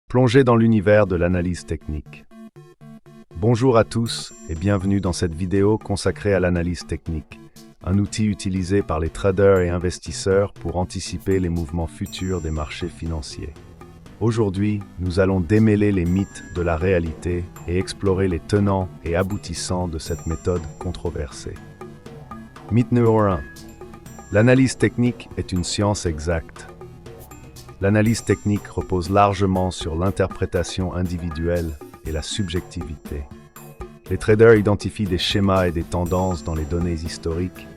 Plongez dans l'univers de l'analyse technique. Bonjour à tous et bienvenue dans cette vidéo consacrée à l'analyse technique, un outil utilisé par les traders et investisseurs pour anticiper les mouvements futurs des marchés financiers. Aujourd'hui, nous allons démêler les mythes de la réalité et explorer les tenants et aboutissants de cette méthode controversée. Mythe numéro 1. L'analyse technique est une science exacte. L'analyse technique repose largement sur l'interprétation individuelle et la subjectivité. Les traders identifient des schémas et des tendances dans les données historiques,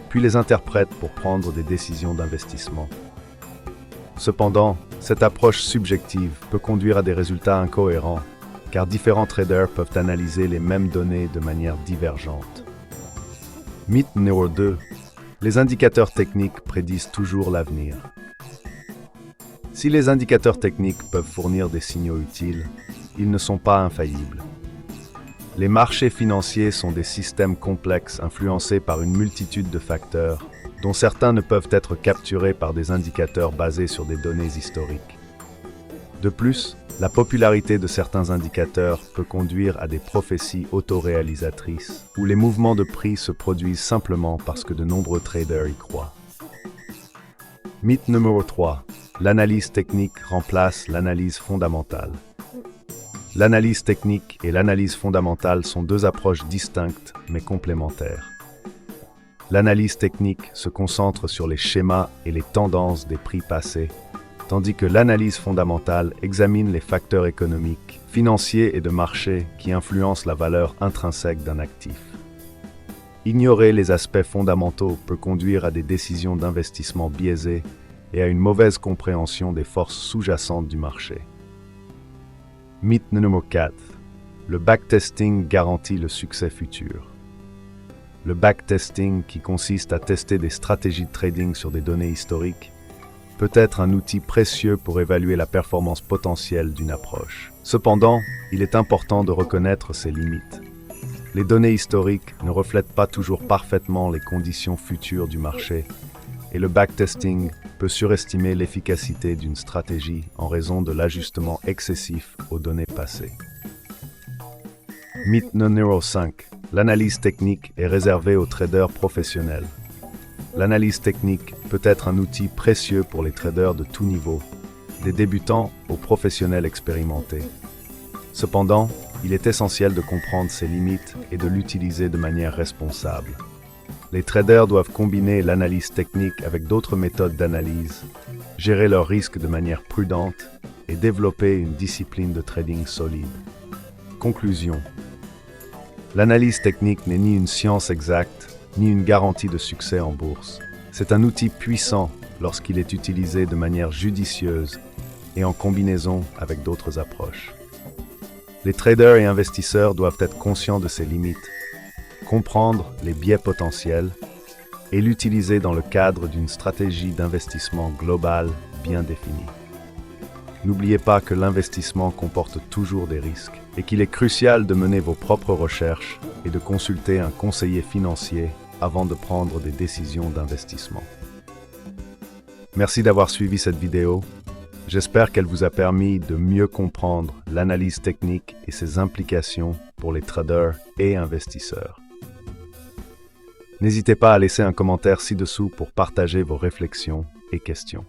puis les interprètent pour prendre des décisions d'investissement. Cependant, cette approche subjective peut conduire à des résultats incohérents, car différents traders peuvent analyser les mêmes données de manière divergente. Mythe numéro 2. Les indicateurs techniques prédisent toujours l'avenir. Si les indicateurs techniques peuvent fournir des signaux utiles, ils ne sont pas infaillibles. Les marchés financiers sont des systèmes complexes influencés par une multitude de facteurs, dont certains ne peuvent être capturés par des indicateurs basés sur des données historiques. De plus, la popularité de certains indicateurs peut conduire à des prophéties autoréalisatrices, où les mouvements de prix se produisent simplement parce que de nombreux traders y croient. Mythe numéro 3. L'analyse technique remplace l'analyse fondamentale. L'analyse technique et l'analyse fondamentale sont deux approches distinctes mais complémentaires. L'analyse technique se concentre sur les schémas et les tendances des prix passés, tandis que l'analyse fondamentale examine les facteurs économiques, financiers et de marché qui influencent la valeur intrinsèque d'un actif. Ignorer les aspects fondamentaux peut conduire à des décisions d'investissement biaisées et à une mauvaise compréhension des forces sous-jacentes du marché. Mythe numéro 4. Le backtesting garantit le succès futur. Le backtesting, qui consiste à tester des stratégies de trading sur des données historiques, peut être un outil précieux pour évaluer la performance potentielle d'une approche. Cependant, il est important de reconnaître ses limites. Les données historiques ne reflètent pas toujours parfaitement les conditions futures du marché, et le backtesting peut surestimer l'efficacité d'une stratégie en raison de l'ajustement excessif aux données passées. Mythe numéro 5. L'analyse technique est réservée aux traders professionnels. L'analyse technique peut être un outil précieux pour les traders de tout niveau, des débutants aux professionnels expérimentés. Cependant, il est essentiel de comprendre ses limites et de l'utiliser de manière responsable. Les traders doivent combiner l'analyse technique avec d'autres méthodes d'analyse, gérer leurs risques de manière prudente et développer une discipline de trading solide. Conclusion. L'analyse technique n'est ni une science exacte, ni une garantie de succès en bourse. C'est un outil puissant lorsqu'il est utilisé de manière judicieuse et en combinaison avec d'autres approches. Les traders et investisseurs doivent être conscients de ces limites, comprendre les biais potentiels et l'utiliser dans le cadre d'une stratégie d'investissement globale bien définie. N'oubliez pas que l'investissement comporte toujours des risques et qu'il est crucial de mener vos propres recherches et de consulter un conseiller financier avant de prendre des décisions d'investissement. Merci d'avoir suivi cette vidéo. J'espère qu'elle vous a permis de mieux comprendre l'analyse technique et ses implications pour les traders et investisseurs. N'hésitez pas à laisser un commentaire ci-dessous pour partager vos réflexions et questions.